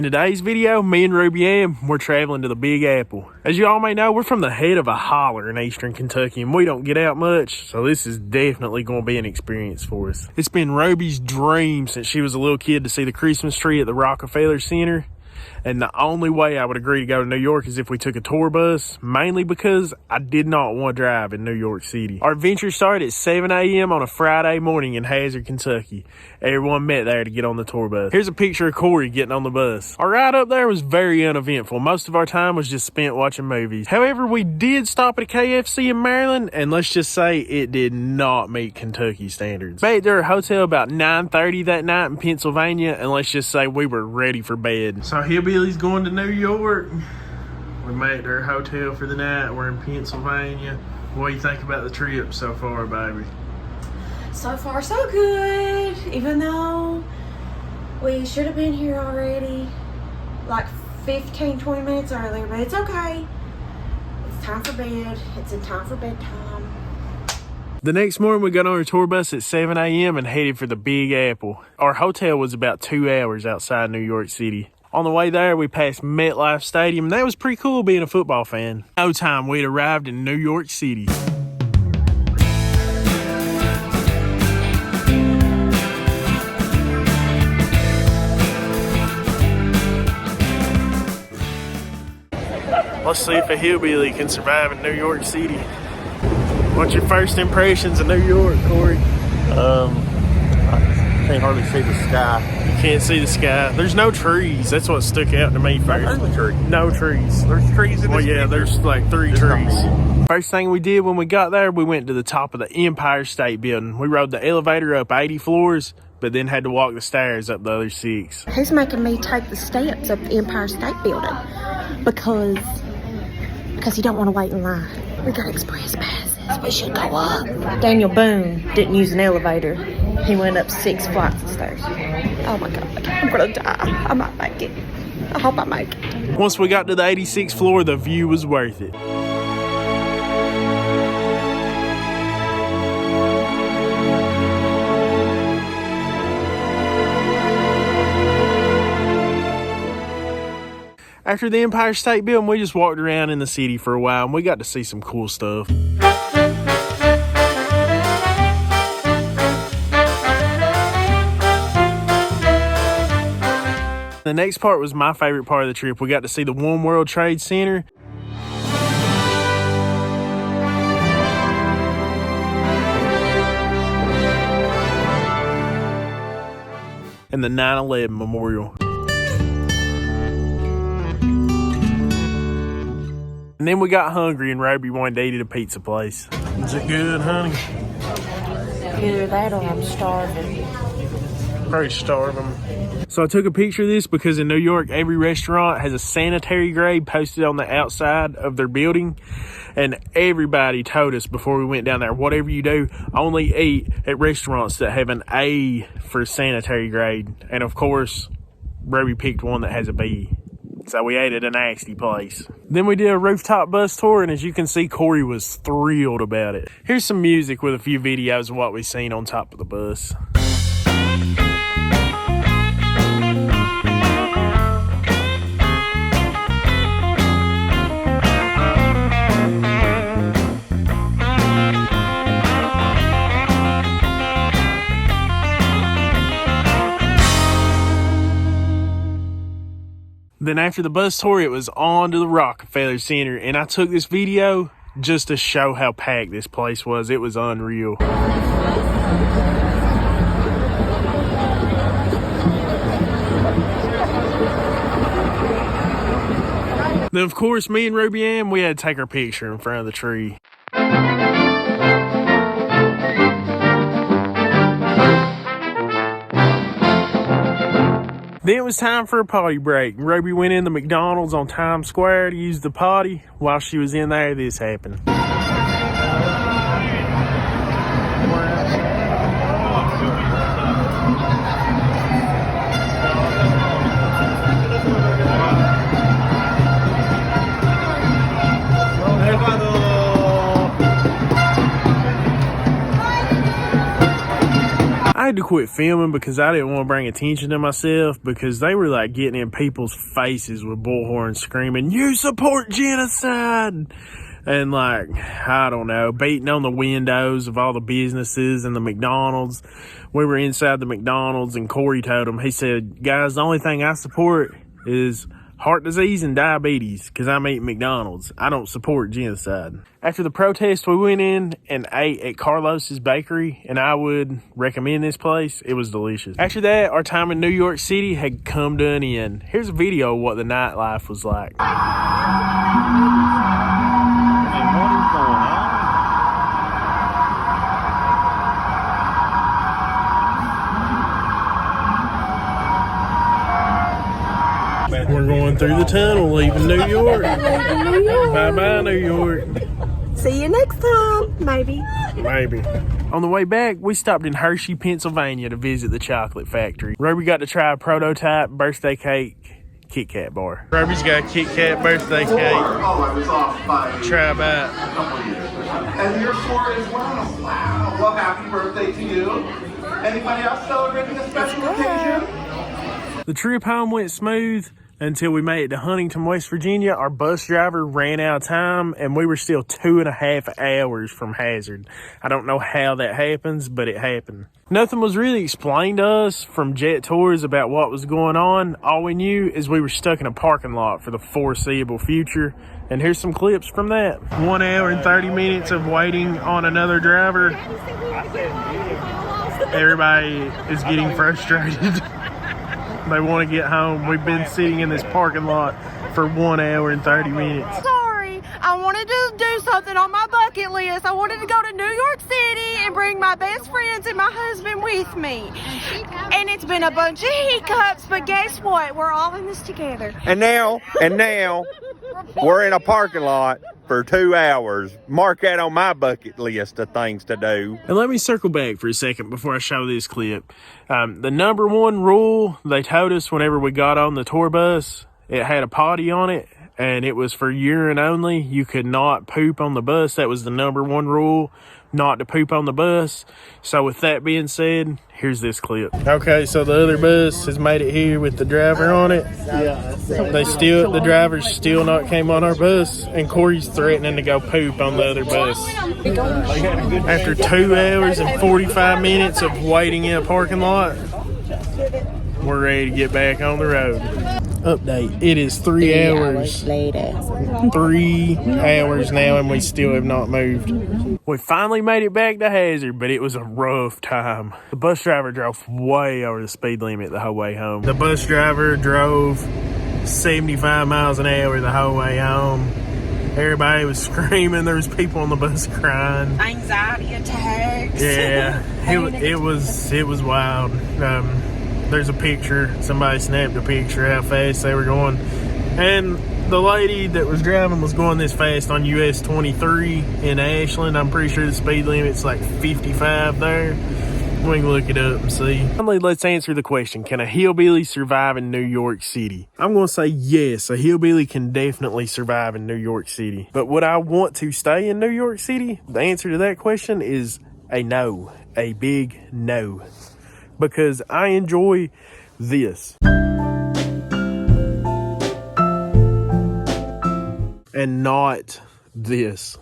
In today's video, me and Ruby Ann, we're traveling to the Big Apple. As you all may know, we're from the head of a holler in eastern Kentucky, and we don't get out much, so this is definitely going to be an experience for us. It's been Ruby's dream since she was a little kid to see the Christmas tree at the Rockefeller Center, and the only way I would agree to go to New York is if we took a tour bus, mainly because I did not want to drive in New York City. Our adventure started at 7 a.m. on a Friday morning in Hazard, Kentucky. Everyone met there to get on the tour bus. Here's a picture of Corey getting on the bus. Our ride up there was very uneventful. Most of our time was just spent watching movies. However, we did stop at a KFC in Maryland, and let's just say it did not meet Kentucky standards. Made to our hotel about 9:30 that night in Pennsylvania, and let's just say we were ready for bed. So Hillbilly's going to New York. We made our hotel for the night. We're in Pennsylvania. What do you think about the trip so far, baby? So far, so good. Even though we should have been here already like 15-20 minutes earlier, but it's okay. It's time for bed. It's in time for bedtime. The next morning, we got on our tour bus at 7 a.m. and headed for the Big Apple. Our hotel was about 2 hours outside New York City. On the way there, we passed MetLife Stadium, and that was pretty cool being a football fan. No time, we'd arrived in New York City. Let's see if a hillbilly can survive in New York City. What's your first impressions of New York, Corey? I can't hardly see the sky. You can't see the sky. There's no trees. That's what stuck out to me first. No trees. There's trees in this yeah, picture. there's like 3 There's trees. not First thing we did when we got there, we went to the top of the Empire State Building. We rode the elevator up 80 floors, but then had to walk the stairs up the other 6. He's making me take the steps up the Empire State Building because you don't want to wait in line. We got express passes. We should go up. Daniel Boone didn't use an elevator. He went up 6 flights of stairs. Oh my God, I'm gonna die. I might make it. I hope I make it. Once we got to the 86th floor, the view was worth it. After the Empire State Building, we just walked around in the city for a while, and we got to see some cool stuff. The next part was my favorite part of the trip. We got to see the One World Trade Center. And the 9/11 Memorial. And then we got hungry and Ruby wanted to eat at a pizza place. Is it good, honey? Either that or I'm starving. Probably starving. So I took a picture of this because in New York, every restaurant has a sanitary grade posted on the outside of their building. And everybody told us before we went down there, whatever you do, only eat at restaurants that have an A for sanitary grade. And of course, Ruby picked one that has a B. So we ate at a nasty place. Then we did a rooftop bus tour, and as you can see, Corey was thrilled about it. Here's some music with a few videos of what we've seen on top of the bus. Then after the bus tour, it was on to the Rockefeller Center, and I took this video just to show how packed this place was. It was unreal. Then, of course, me and Ruby Ann, we had to take our picture in front of the tree. Then it was time for a potty break. Ruby went into McDonald's on Times Square to use the potty. While she was in there, this happened. I had to quit filming because I didn't want to bring attention to myself, because they were like getting in people's faces with bullhorns screaming, "You support genocide!" And like, I don't know, beating on the windows of all the businesses and the McDonald's. We were inside the McDonald's and Corey told him, he said, "Guys, the only thing I support is heart disease and diabetes because I'm eating McDonald's. I don't support genocide." After the protest, we went in and ate at Carlos's Bakery, and I would recommend this place. It was delicious. After that, our time in New York City had come to an end. Here's a video of what the nightlife was like. We're going through the tunnel, leaving New York. Bye-bye, New York. See you next time, maybe. Maybe. On the way back, we stopped in Hershey, Pennsylvania to visit the chocolate factory. Roby got to try a prototype birthday cake Kit Kat bar. Roby's got a Kit Kat birthday cake. I was off by Try that. a couple of years. And you're 4 as well. Wow. Well, happy birthday to you. Anybody else celebrating a special occasion? The trip home went smooth until we made it to Huntington, West Virginia. Our bus driver ran out of time, and we were still 2.5 hours from Hazard. I don't know how that happens, but it happened. Nothing was really explained to us from Jet Tours about what was going on. All we knew is we were stuck in a parking lot for the foreseeable future. And here's some clips from that. 1 hour and 30 minutes of waiting on another driver. Everybody is getting frustrated. They want to get home. We've been sitting in this parking lot for 1 hour and 30 minutes. Sorry, I wanted to do something on my bucket list. I wanted to go to New York City and bring my best friends and my husband with me. And it's been a bunch of hiccups, but guess what? We're all in this together. And now, we're in a parking lot for 2 hours. Mark that on my bucket list of things to do. And let me circle back for a second before I show this clip. The number one rule they told us whenever we got on the tour bus, it had a potty on it, and it was for urine only. You could not poop on the bus. That was the number one rule, not to poop on the bus. So with that being said, here's this clip. Okay, so the other bus has made it here with the driver on it. The driver's still not came on our bus, and Corey's threatening to go poop on the other bus. After 2 hours and 45 minutes of waiting in a parking lot, we're ready to get back on the road. Update. It is 3 hours later. 3 hours now, and we still have not moved. We finally made it back to Hazard, but it was a rough time. The bus driver drove way over the speed limit the whole way home. The bus driver drove 75 miles an hour the whole way home. Everybody was screaming. There was people on the bus crying. Anxiety attacks. Yeah, it was wild. There's a picture. Somebody snapped a picture how fast they were going. And the lady that was driving was going this fast on US 23 in Ashland. I'm pretty sure the speed limit's like 55 there. We can look it up and see. Finally, let's answer the question. Can a hillbilly survive in New York City? I'm going to say yes. A hillbilly can definitely survive in New York City. But would I want to stay in New York City? The answer to that question is a no. A big no. Because I enjoy this. And not this.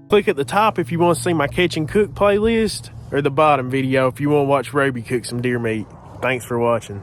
Click at the top if you want to see my catch and cook playlist, or the bottom video if you want to watch Roby cook some deer meat. Thanks for watching.